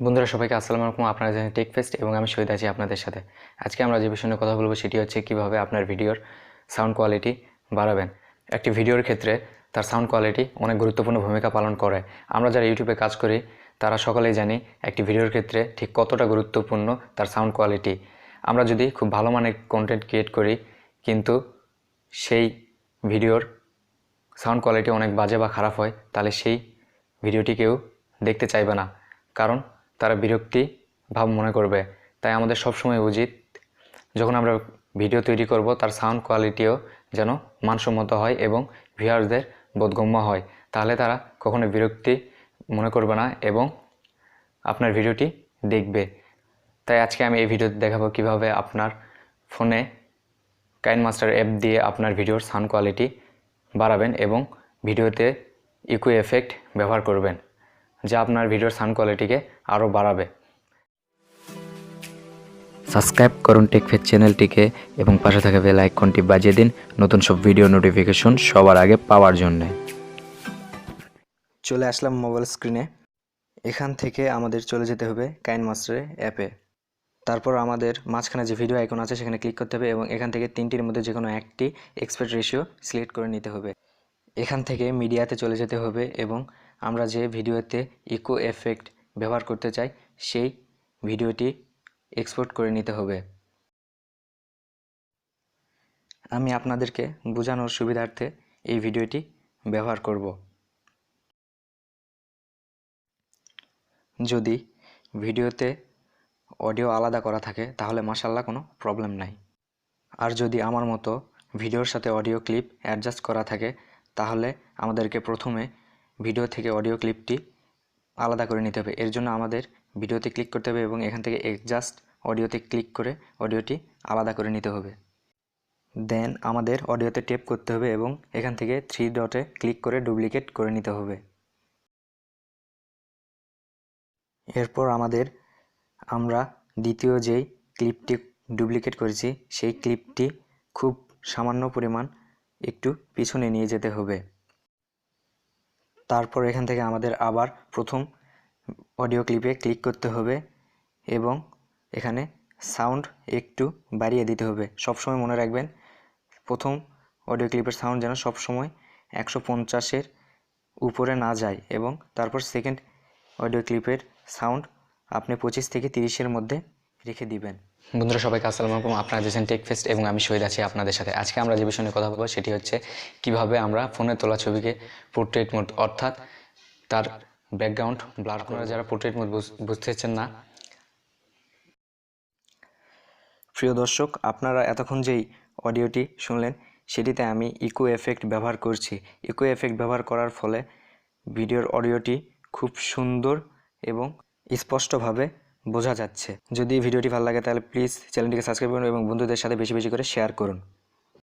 বন্ধুরা সবাইকে আসসালামু আলাইকুম। আপনারা জানেন টেক ফেস্ট এবং আমি শহীদ আছি আপনাদের সাথে। আজকে আমরা যে বিষয় নিয়ে কথা বলবো সেটি হচ্ছে কিভাবে আপনার ভিডিওর সাউন্ড কোয়ালিটি বাড়াবেন। একটি ভিডিওর ক্ষেত্রে তার সাউন্ড কোয়ালিটি অনেক গুরুত্বপূর্ণ ভূমিকা পালন করে। আমরা যারা ইউটিউবে কাজ করি তারা সকলেই জানি একটি ভিডিওর ক্ষেত্রে ঠিক কতটা গুরুত্বপূর্ণ তার সাউন্ড কোয়ালিটি। আমরা যদি খুব ভালো মানের কন্টেন্ট ক্রিয়েট করি কিন্তু সেই ভিডিওর সাউন্ড কোয়ালিটি অনেক বাজে বা খারাপ হয়, তাহলে সেই ভিডিওটি কেউ দেখতে চাইবে না, কারণ তারা বিরক্তি ভাব মনে করবে। তাই আমাদের সবসময় উচিত যখন আমরা ভিডিও তৈরি করব তার সাউন্ড কোয়ালিটিও যেন মানসম্মত হয় এবং ভিউয়ারদের বোধগম্য হয়, তাহলে তারা কখনো বিরক্তি মনে করবে না এবং আপনার ভিডিওটি দেখবে। তাই আজকে আমি এই ভিডিওতে দেখাবো কিভাবে আপনার ফোনে কাইনমাস্টার অ্যাপ দিয়ে আপনার ভিডিওর সাউন্ড কোয়ালিটি বাড়াবেন এবং ভিডিওতে ইকো এফেক্ট ব্যবহার করবেন, যা আপনার ভিডিওর সাউন্ড কোয়ালিটিকে আরও বাড়াবে। সাবস্ক্রাইব করুন টেকফেস্ট চ্যানেলটিকে এবং পাশে থাকা বেল আইকনটি বাজিয়ে দিন নতুন সব ভিডিও নোটিফিকেশন সবার আগে পাওয়ার জন্য। চলে আসলাম মোবাইল স্ক্রিনে। এখান থেকে আমাদের চলে যেতে হবে কাইনমাস্টার অ্যাপে। তারপর আমাদের মাঝখানে যে ভিডিও আইকন আছে সেখানে ক্লিক করতে হবে এবং এখান থেকে তিনটির মধ্যে যে কোনো একটি এক্সপোর্ট রেশিও সিলেক্ট করে নিতে হবে। এখান থেকে মিডিয়াতে চলে যেতে হবে এবং আমরা যে ভিডিওতে ইকো এফেক্ট ব্যবহার করতে চাই সেই ভিডিওটি এক্সপোর্ট করে নিতে হবে। আমি আপনাদেরকে বোঝানোর সুবিধার্থে এই ভিডিওটি ব্যবহার করব। যদি ভিডিওতে অডিও আলাদা করা থাকে তাহলে মাশাআল্লাহ কোনো প্রবলেম নাই, আর যদি আমার মতো ভিডিওর সাথে অডিও ক্লিপ অ্যাডজাস্ট করা থাকে তাহলে আমাদেরকে প্রথমে ভিডিও থেকে অডিও ক্লিপটি আলাদা করে নিতে হবে। এর জন্য আমাদের ভিডিওতে ক্লিক করতে হবে এবং এখান থেকে অ্যাডজাস্ট অডিওতে ক্লিক করে অডিওটি আলাদা করে নিতে হবে। দেন আমাদের অডিওতে টেপ করতে হবে এবং এখান থেকে 3 ডটে ক্লিক করে ডুপ্লিকেট করে নিতে হবে। এরপর আমরা দ্বিতীয় যেই ক্লিপটি ডুপ্লিকেট করেছি সেই ক্লিপটি খুব সামান্য পরিমাণ একটু পিছনে নিয়ে যেতে হবে। তারপর এখান থেকে আমাদের আবার প্রথম অডিও ক্লিপে ক্লিক করতে হবে এবং এখানে সাউন্ড একটু বাড়িয়ে দিতে হবে। সবসময় মনে রাখবেন প্রথম অডিও ক্লিপের সাউন্ড যেন সবসময় 150-এর উপরে না যায় এবং তারপর সেকেন্ড অডিও ক্লিপের সাউন্ড আপনি 25 থেকে 30-এর মধ্যে রেখে দিবেন। বন্ধুরা সবাইকে আসসালামু আলাইকুম। আপনারা দেখছেন টেক ফেস্ট এবং আমি শহীদ আছি আপনাদের সাথে। আজকে আমরা যে বিষয় নিয়ে কথা বলবো সেটি হচ্ছে কিভাবে আমরা ফোনে তোলা ছবিকে পোর্ট্রেট মোড অর্থাৎ তার ব্যাকগ্রাউন্ড ব্লার করা। যারা পোর্ট্রেট মোড বুঝতে পারছেন না, প্রিয় দর্শক, আপনারা এতক্ষণ যেই অডিওটি শুনলেন সেটিতে আমি ইকো এফেক্ট ব্যবহার করছি। ইকো এফেক্ট ব্যবহার করার ফলে ভিডিওর অডিওটি খুব সুন্দর এবং স্পষ্টভাবে বোঝা যাচ্ছে। যদি ভিডিওটি ভালো লাগে তাহলে প্লিজ চ্যানেলটিকে সাবস্ক্রাইব করুন এবং বন্ধুদের সাথে বেশি বেশি করে শেয়ার করুন।